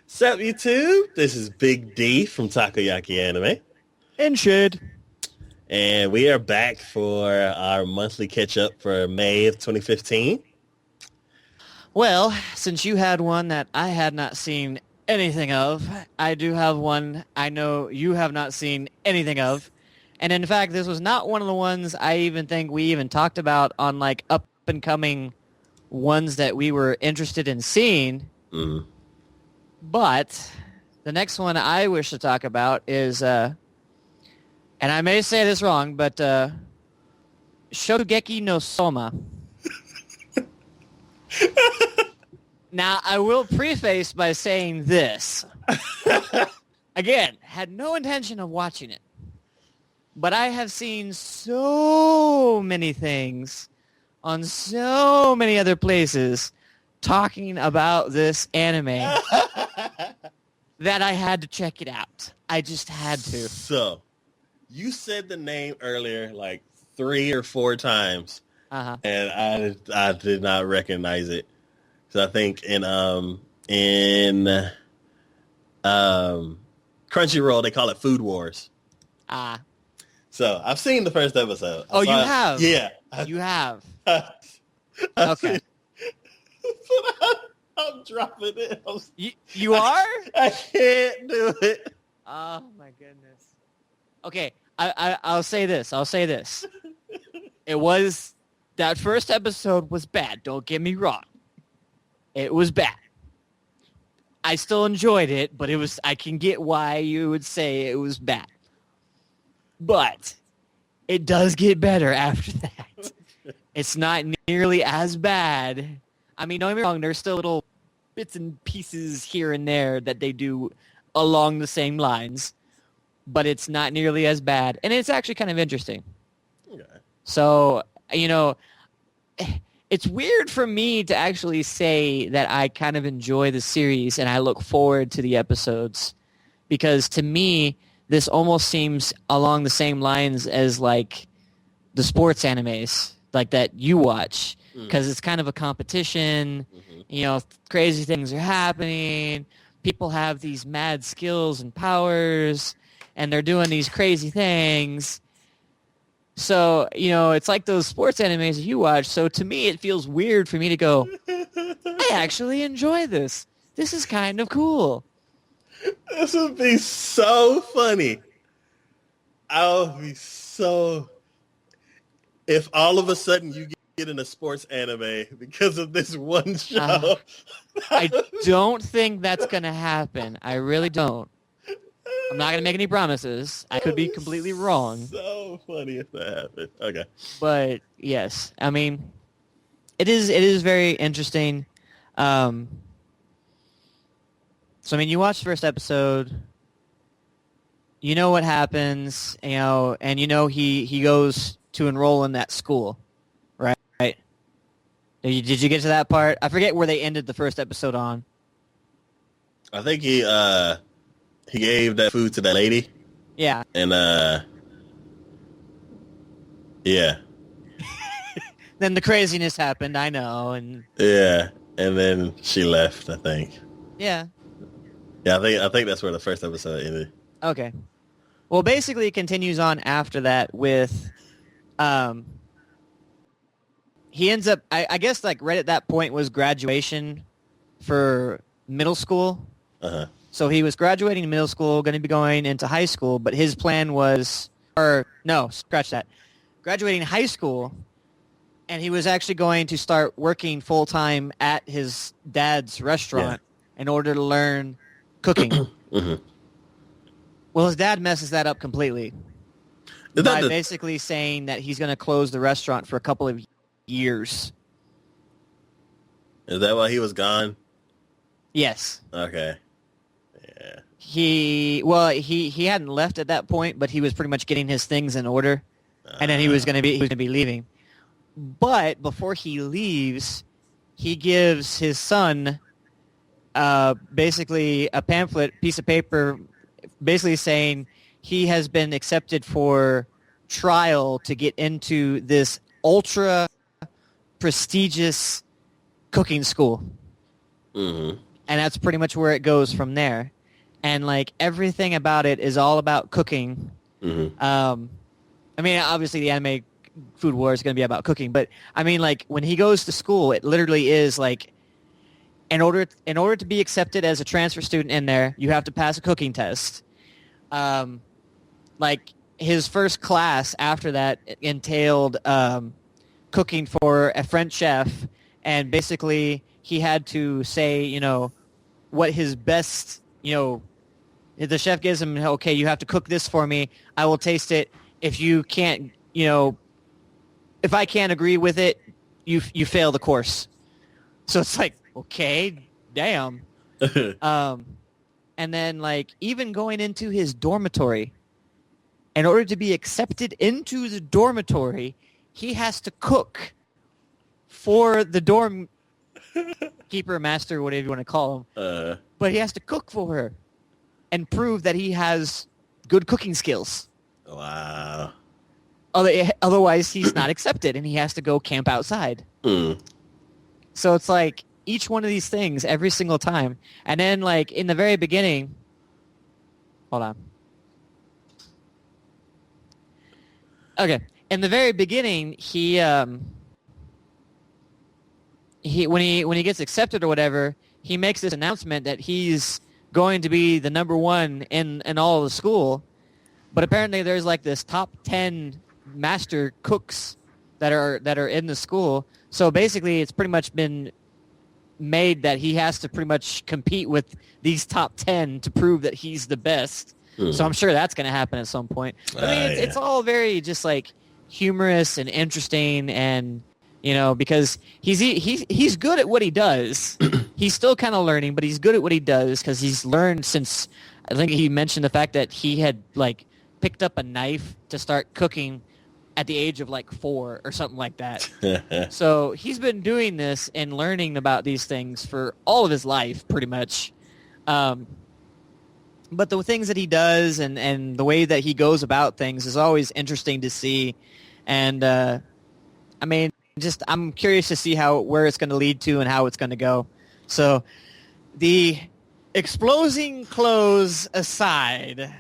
Sup, YouTube? This is Big D from Takoyaki Anime, And should. and we are back for our monthly catch-up for May of 2015. Well, since you had one that I had not seen anything of, I do have one I know you have not seen anything of. And in fact, this was not one of the ones I even think we even talked about on like up and coming ones that we were interested in seeing. Mm. But the next one I wish to talk about is, and I may say this wrong, but Shokugeki no Soma. Now, I will preface by saying this. Again, had no intention of watching it. But I have seen so many things on so many other places talking about this anime that I had to check it out. I just had to. So, you said the name earlier like 3 or 4 times, and I did not recognize it. So I think in Crunchyroll they call it Food Wars. So I've seen the first episode. Oh, you have? Yeah, you have. Okay. I'm dropping it. You are? I can't do it. Oh my goodness. Okay, I'll say this. It was that first episode was bad. Don't get me wrong. It was bad. I still enjoyed it, but I can get why you would say it was bad. But it does get better after that. It's not nearly as bad. I mean, don't get me wrong, there's still little bits and pieces here and there that they do along the same lines, but it's not nearly as bad. And it's actually kind of interesting. Okay. So, it's weird for me to actually say that I kind of enjoy the series and I look forward to the episodes, because to me, this almost seems along the same lines as like the sports animes like that you watch, because it's kind of a competition. Crazy things are happening. People have these mad skills and powers and they're doing these crazy things. So, it's like those sports animes that you watch. So to me, it feels weird for me to go, I actually enjoy this. This is kind of cool. This would be so funny. I would be so... If all of a sudden you get in a sports anime because of this one show. I don't think that's going to happen. I really don't. I'm not going to make any promises. I could be completely wrong. So funny if that happened. Okay. But yes, I mean, it is very interesting. So I mean, you watch the first episode, you know what happens, and he goes to enroll in that school, right? Did you get to that part? I forget where they ended the first episode on. I think he gave that food to that lady. Yeah. And yeah. Then the craziness happened, I know, and yeah, and then she left, I think. Yeah. Yeah, I think that's where the first episode ended. Okay. Well, basically it continues on after that with he ends up I guess like right at that point was graduation for middle school. Uh-huh. So he was graduating middle school, going to be going into high school, but his plan was, graduating high school, and he was actually going to start working full-time at his dad's restaurant in order to learn cooking. Mm-hmm. Well, his dad messes that up completely by basically saying that he's going to close the restaurant for a couple of years. Is that why he was gone? Yes. Okay. Yeah. He hadn't left at that point, but he was pretty much getting his things in order, and then he was going to be leaving. But before he leaves, he gives his son basically a piece of paper, basically saying he has been accepted for trial to get into this ultra prestigious cooking school. Mm-hmm. and that's pretty much where it goes from there. And like everything about it is all about cooking. Mm-hmm. I mean, obviously the anime Food War is going to be about cooking, but I mean, like when he goes to school, it literally is like in order to be accepted as a transfer student in there, you have to pass a cooking test. Like his first class after that entailed cooking for a French chef, and basically he had to say, you know, what his best, you know, the chef gives him, okay, you have to cook this for me. I will taste it. If you can't, you know, if I can't agree with it, you fail the course. So it's like, okay, damn. And then like even going into his dormitory, in order to be accepted into the dormitory, he has to cook for the dorm keeper, master, whatever you want to call him. But he has to cook for her and prove that he has good cooking skills. Wow. Otherwise, he's not accepted, and he has to go camp outside. So it's like each one of these things every single time. And then, like, in the very beginning... Hold on. Okay. In the very beginning, he when he gets accepted or whatever, he makes this announcement that he's going to be the number one in all of the school. But apparently there's like this top 10 master cooks that are in the school. So basically it's pretty much been made that he has to pretty much compete with these top 10 to prove that he's the best. So I'm sure that's going to happen at some point. I mean, it's all very just like humorous and interesting, and you know, because he's good at what he does. He's still kind of learning, but he's good at what he does because he's learned since, I think he mentioned the fact that he had like picked up a knife to start cooking at the age of like 4 or something like that. So he's been doing this and learning about these things for all of his life, pretty much. But the things that he does and the way that he goes about things is always interesting to see. And, I mean, just I'm curious to see where it's going to lead to and how it's going to go. So the exploding clothes aside,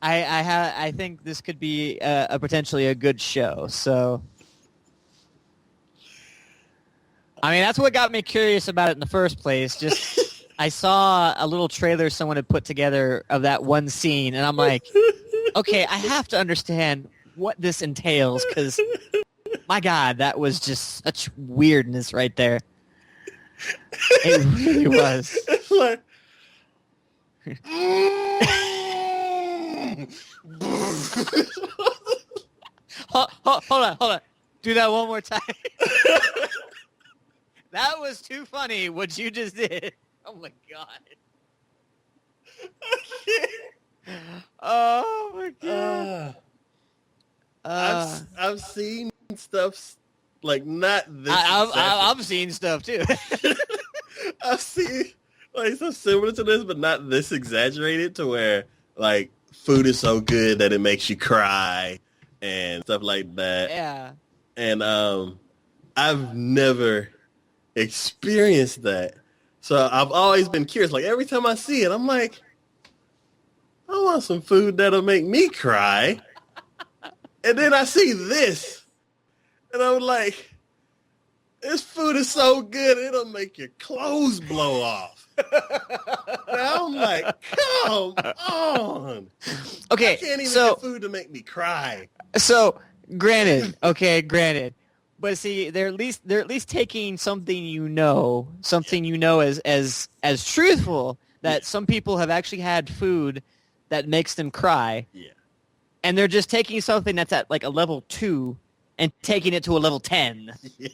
I think this could be a potentially a good show. So, I mean, that's what got me curious about it in the first place. Just I saw a little trailer someone had put together of that one scene, and I'm like, okay, I have to understand what this entails, because, my God, that was just such weirdness right there. It really was. It's like... Hold on. Do that one more time. That was too funny, what you just did. Oh, my God. Oh, my God. I've seen stuff like not this. I've seen stuff too. I've seen like stuff similar to this, but not this exaggerated to where like food is so good that it makes you cry and stuff like that. Yeah. And I've never experienced that, so I've always been curious. Like every time I see it, I'm like, I want some food that'll make me cry. And then I see this, and I'm like, this food is so good, it'll make your clothes blow off. Now I'm like, come on. Okay, I can't even so get food to make me cry. So, granted. But see, they're at least taking something you know as truthful, that some people have actually had food that makes them cry. Yeah. And they're just taking something that's at like a level 2 and taking it to a level 10. Yeah.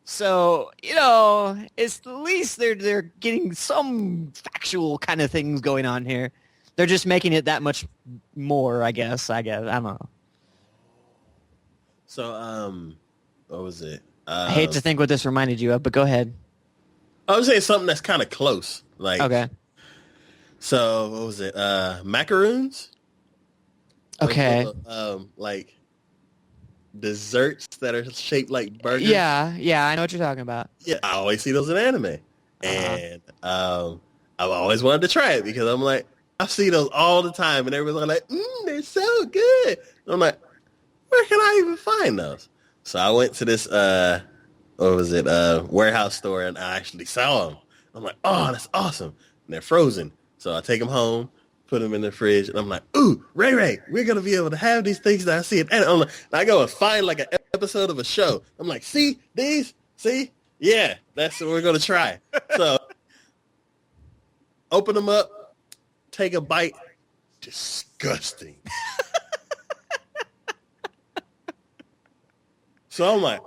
So, you know, it's at least they're getting some factual kind of things going on here. They're just making it that much more, I guess. I don't know. So, what was it? I hate to think what this reminded you of, but go ahead. I was saying something that's kind of close. Like, Okay. So, what was it? Macaroons? Okay. Like desserts that are shaped like burgers. Yeah, I know what you're talking about. Yeah, I always see those in anime. Uh-huh. and I've always wanted to try it because I'm like, I see those all the time, and everyone's like, they're so good. And I'm like, where can I even find those? So I went to this, what was it, warehouse store, and I actually saw them. I'm like, oh, that's awesome. And they're frozen. So I take them home, put them in the fridge, and I'm like, ooh, Ray, we're going to be able to have these things that I see. And I go and find like an episode of a show. I'm like, see, these? See? Yeah, that's what we're going to try. So open them up, take a bite. Disgusting. So I'm like,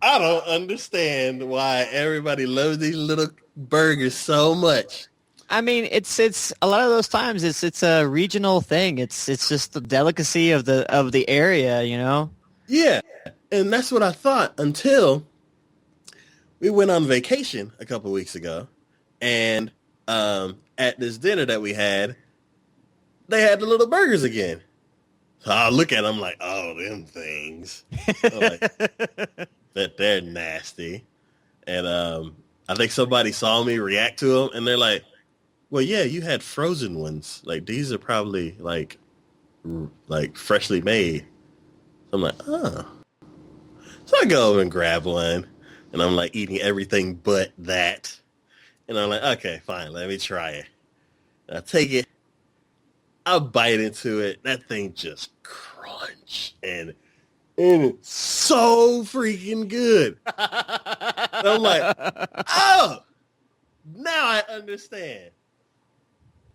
I don't understand why everybody loves these little burgers so much. I mean, it's a lot of those times it's a regional thing. It's just the delicacy of the area, you know. Yeah, and that's what I thought until we went on vacation a couple weeks ago, and at this dinner that we had, they had the little burgers again. So I look at them like, oh, them things. I'm like, that they're nasty. And I think somebody saw me react to them, and they're like, well, yeah, you had frozen ones. Like, these are probably like freshly made. I'm like, oh. So I go over and grab one, and I'm like eating everything but that. And I'm like, okay, fine, let me try it. And I take it, I bite into it. That thing just crunch, and it is so freaking good. And I'm like, oh, now I understand.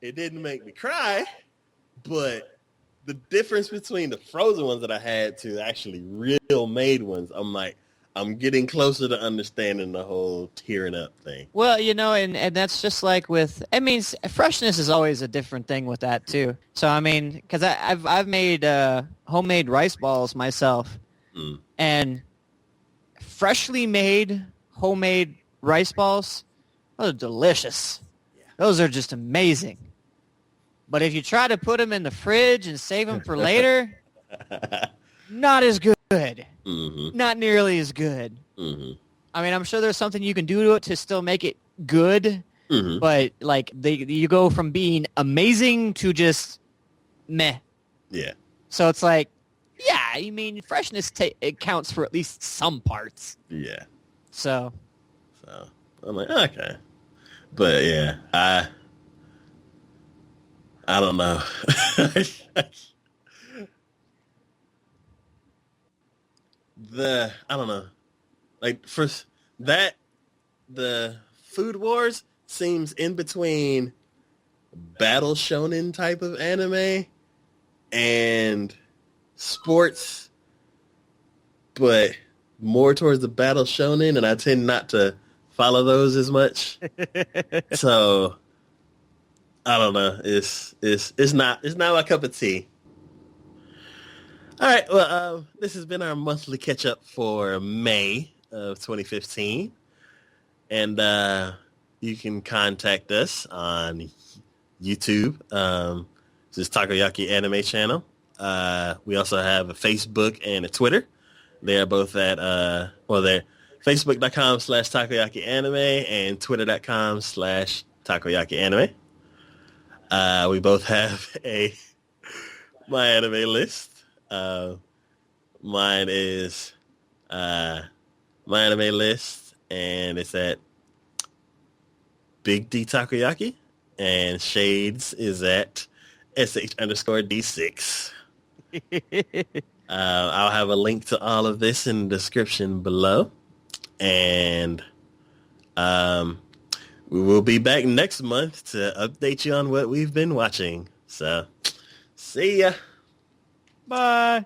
It didn't make me cry, but the difference between the frozen ones that I had to actually real made ones, I'm like, I'm getting closer to understanding the whole tearing up thing. Well, you know, and that's just like with. I mean, freshness is always a different thing with that too. So I mean, because I've made homemade rice balls myself, and freshly made homemade rice balls, those are delicious. Yeah. Those are just amazing. But if you try to put them in the fridge and save them for later, not as good. Mm-hmm. Not nearly as good. Mm-hmm. I mean, I'm sure there's something you can do to it to still make it good, but like you go from being amazing to just meh. Yeah. So it's like, yeah, I mean, freshness it counts for at least some parts. Yeah. So I'm like, okay, but yeah, I don't know. I don't know. Like for that, the Food Wars seems in between battle shonen type of anime and sports, but more towards the battle shonen, and I tend not to follow those as much. So I don't know. It's not my cup of tea. All right. Well, this has been our monthly catch up for May of 2015, and you can contact us on YouTube. This is Takoyaki Anime Channel. We also have a Facebook and a Twitter. They are both at they're Facebook.com/Takoyaki Anime and Twitter.com/Takoyaki Anime. We both have a My Anime list. Mine is My Anime list, and it's at Big D Takoyaki, and Shades is at sh_D6. I'll have a link to all of this in the description below, and we will be back next month to update you on what we've been watching. So, see ya. Bye.